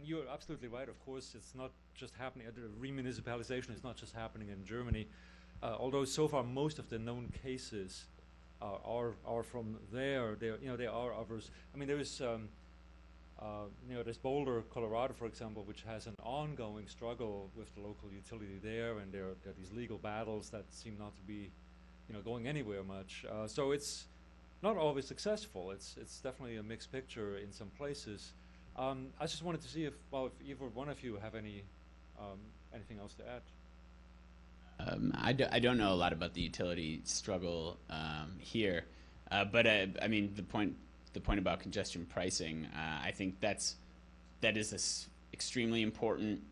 and you're absolutely right. Of course, it's not just happening. The remunicipalization is not just happening in Germany, although so far most of the known cases are from there. There are others. I mean, there is there's Boulder, Colorado, for example, which has an ongoing struggle with the local utility there, and there are these legal battles that seem not to be, going anywhere much. So it's not always successful. It's definitely a mixed picture in some places. I just wanted to see if either one of you have anything else to add. I don't know a lot about the utility struggle here, but I mean the point about congestion pricing, I think that is this extremely important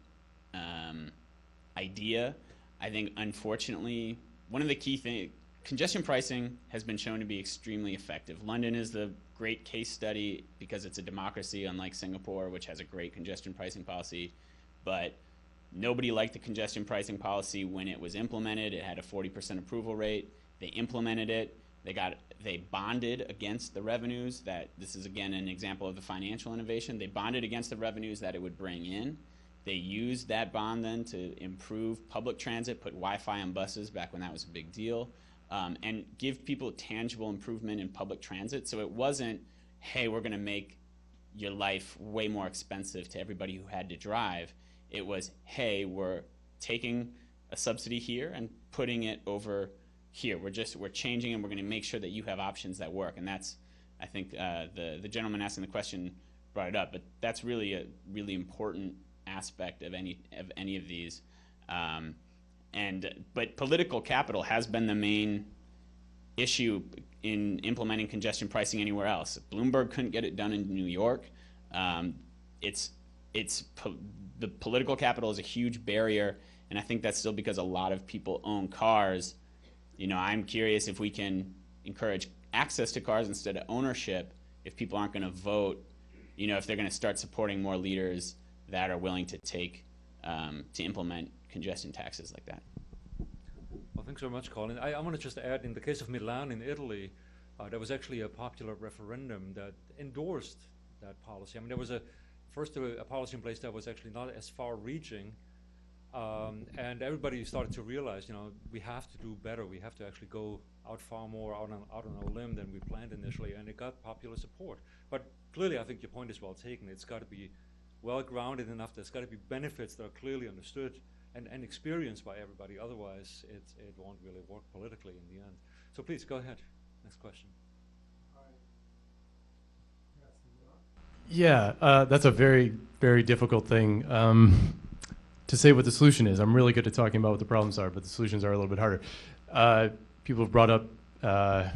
idea. I think unfortunately one of the key things, congestion pricing has been shown to be extremely effective. London is the great case study because it's a democracy, unlike Singapore, which has a great congestion pricing policy, but nobody liked the congestion pricing policy when it was implemented. It had a 40% approval rate. They implemented it. They bonded against the revenues this is again an example of the financial innovation. They bonded against the revenues that it would bring in. They used that bond then to improve public transit, put Wi-Fi on buses back when that was a big deal, and give people tangible improvement in public transit. So it wasn't, hey, we're going to make your life way more expensive to everybody who had to drive. It was, hey, we're taking a subsidy here and putting it over here. We're changing, and we're going to make sure that you have options that work. And that's, I think, the gentleman asking the question brought it up. But that's really a really important aspect of any of these. But political capital has been the main issue in implementing congestion pricing anywhere else. Bloomberg couldn't get it done in New York. The political capital is a huge barrier, and I think that's still because a lot of people own cars. I'm curious if we can encourage access to cars instead of ownership, if people aren't going to vote, if they're going to start supporting more leaders that are willing to to implement congestion taxes like that. Well, thanks very much, Colin. I want to just add, in the case of Milan in Italy, there was actually a popular referendum that endorsed that policy. I mean, there was a policy in place that was actually not as far-reaching, and everybody started to realize, we have to do better. We have to actually go out far more out on a limb than we planned initially, and it got popular support. But clearly, I think your point is well taken. It's got to be well-grounded enough. There's got to be benefits that are clearly understood and experienced by everybody. Otherwise, it won't really work politically in the end. So please, go ahead. Next question. Yeah, that's a very, very difficult thing to say what the solution is. I'm really good at talking about what the problems are, but the solutions are a little bit harder. People have brought up the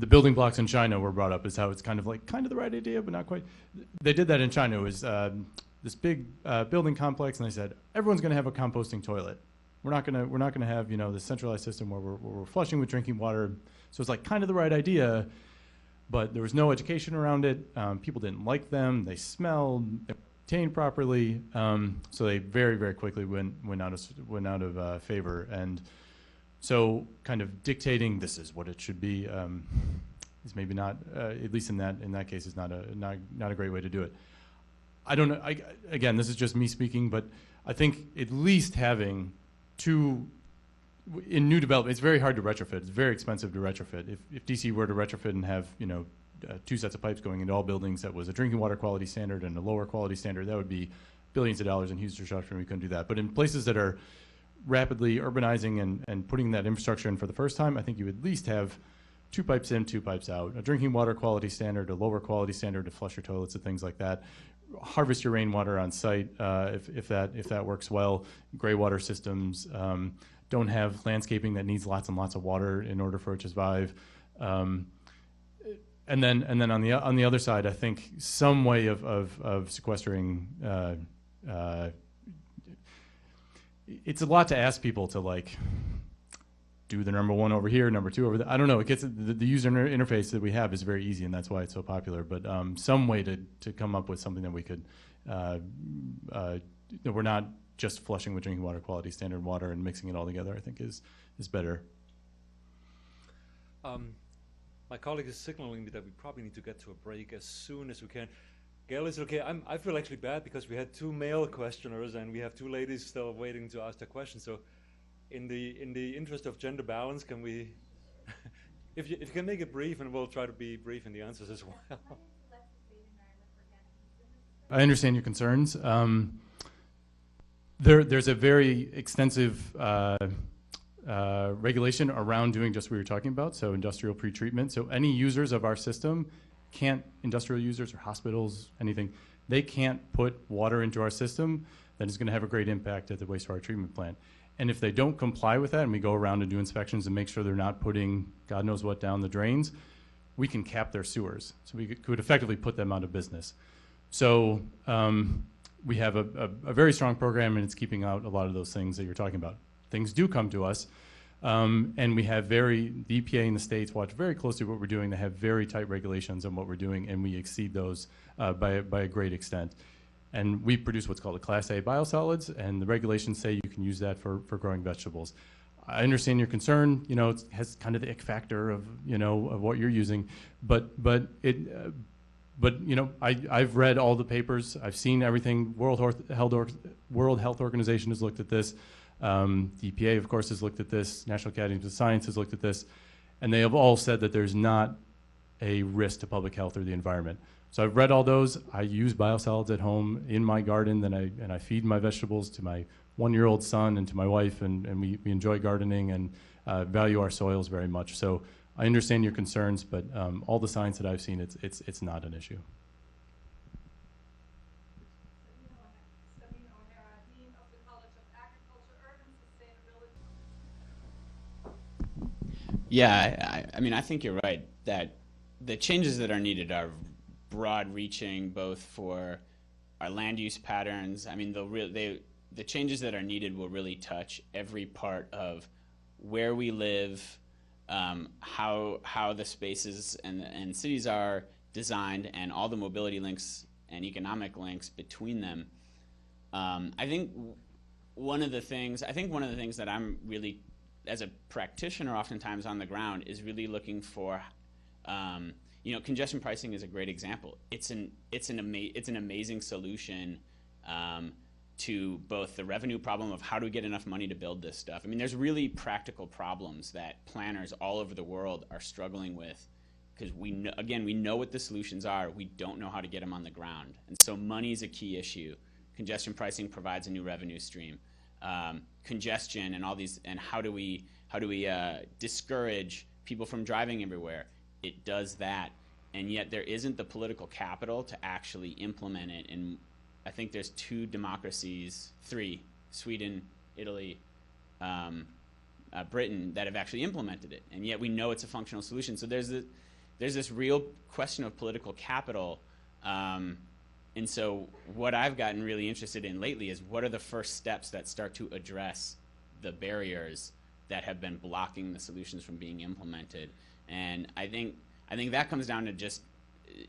building blocks in China were brought up as how it's kind of the right idea, but not quite. They did that in China. It was this big building complex, and they said everyone's going to have a composting toilet. We're not going to have this centralized system where we're flushing with drinking water. So it's kind of the right idea, but there was no education around it. People didn't like them. They smelled. They weren't maintained properly. So they very, very quickly went out of favor. And so kind of dictating this is what it should be is maybe not, at least in that case, is not a great way to do it. I don't know. Again, this is just me speaking, but I think at least having in new development, it's very hard to retrofit. It's very expensive to retrofit. If DC were to retrofit and have 2 sets of pipes going into all buildings that was a drinking water quality standard and a lower quality standard, that would be billions of dollars in huge disruption. We couldn't do that. But in places that are rapidly urbanizing and putting that infrastructure in for the first time, I think you would at least have 2 pipes in, 2 pipes out, a drinking water quality standard, a lower quality standard to flush your toilets and things like that. Harvest your rainwater on site if that works well. Gray water systems don't have landscaping that needs lots and lots of water in order for it to survive. And then on the other side, I think some way of sequestering. It's a lot to ask people to do the number 1 over here, number 2 over there. I don't know. It gets the user interface that we have is very easy, and that's why it's so popular. But some way to come up with something that we could that we're not just flushing with drinking water quality standard water and mixing it all together, I think is better. My colleague is signaling me that we probably need to get to a break as soon as we can. Gail, is it okay? I feel actually bad because we had 2 male questioners and we have 2 ladies still waiting to ask their question. So in the interest of gender balance, can we, if you can make it brief, and we'll try to be brief in the answers as well. I understand your concerns. There's a very extensive regulation around doing just what we were talking about, so industrial pretreatment. So any users of our system industrial users or hospitals, anything, they can't put water into our system that is going to have a great impact at the wastewater treatment plant. And if they don't comply with that, and we go around and do inspections and make sure they're not putting God knows what down the drains, we can cap their sewers. So we could effectively put them out of business. So we have a very strong program, and it's keeping out a lot of those things that you're talking about. Things do come to us, and we have the EPA in the States watch very closely what we're doing. They have very tight regulations on what we're doing, and we exceed those by a great extent. And we produce what's called a Class A biosolids, and the regulations say you can use that for growing vegetables. I understand your concern. You know, it has kind of the ick factor of, you know, of what you're using, but you know, I've read all the papers. I've seen everything. World Health Organization has looked at this. The EPA, of course, has looked at this. National Academy of Science has looked at this, and they have all said that there's not a risk to public health or the environment. So I've read all those. I use biosolids at home in my garden, and I feed my vegetables to my 1-year-old son and to my wife, and we enjoy gardening and value our soils very much. So I understand your concerns, but all the science that I've seen, it's not an issue. Yeah, I mean, I think you're right that the changes that are needed are broad-reaching, both for our land use patterns. I mean, the changes that are needed will really touch every part of where we live, how the spaces and cities are designed, and all the mobility links and economic links between them. I think one of the things that I'm really, as a practitioner, oftentimes on the ground, is really looking for. You know, congestion pricing is a great example. It's an amazing solution to both the revenue problem of how do we get enough money to build this stuff. I mean, there's really practical problems that planners all over the world are struggling with, because we know what the solutions are. We don't know how to get them on the ground, and so money is a key issue. Congestion pricing provides a new revenue stream. Congestion and all these, and how do we discourage people from driving everywhere? It does that, and yet there isn't the political capital to actually implement it. And I think there's 2 democracies, 3, Sweden, Italy, Britain, that have actually implemented it, and yet we know it's a functional solution. So there's this real question of political capital, and so what I've gotten really interested in lately is what are the first steps that start to address the barriers that have been blocking the solutions from being implemented. And I think that comes down to just,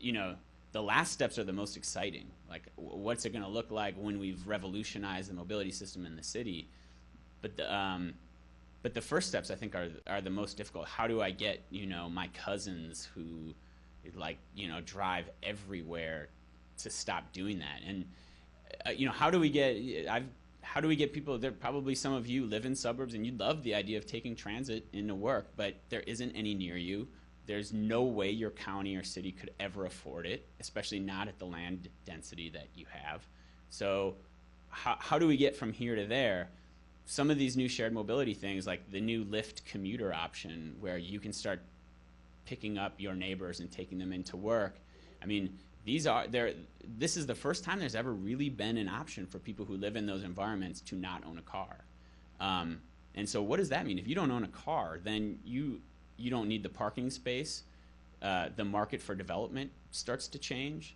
you know, the last steps are the most exciting. Like, what's it going to look like when we've revolutionized the mobility system in the city? But the first steps, I think, are the most difficult. How do I get, you know, my cousins who, like, you know, drive everywhere to stop doing that? And you know, how do we get people? There probably some of you live in suburbs and you love the idea of taking transit into work, but there isn't any near you. There's no way your county or city could ever afford it, especially not at the land density that you have. So how do we get from here to there? Some of these new shared mobility things, like the new Lyft commuter option, where you can start picking up your neighbors and taking them into work. I mean, this is the first time there's ever really been an option for people who live in those environments to not own a car. And so what does that mean? If you don't own a car, then you don't need the parking space. The market for development starts to change.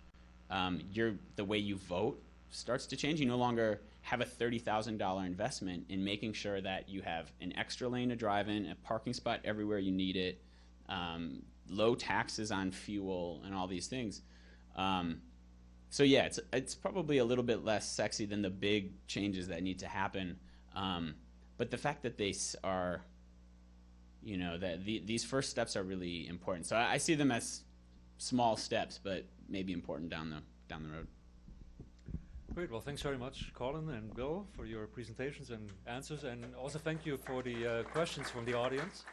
The way you vote starts to change. You no longer have a $30,000 investment in making sure that you have an extra lane to drive in, a parking spot everywhere you need it, low taxes on fuel, and all these things. So yeah, it's probably a little bit less sexy than the big changes that need to happen. But the fact that they are you know, that these first steps are really important. So I see them as small steps, but maybe important down the road. Great. Well, thanks very much, Colin and Bill, for your presentations and answers, and also thank you for the questions from the audience.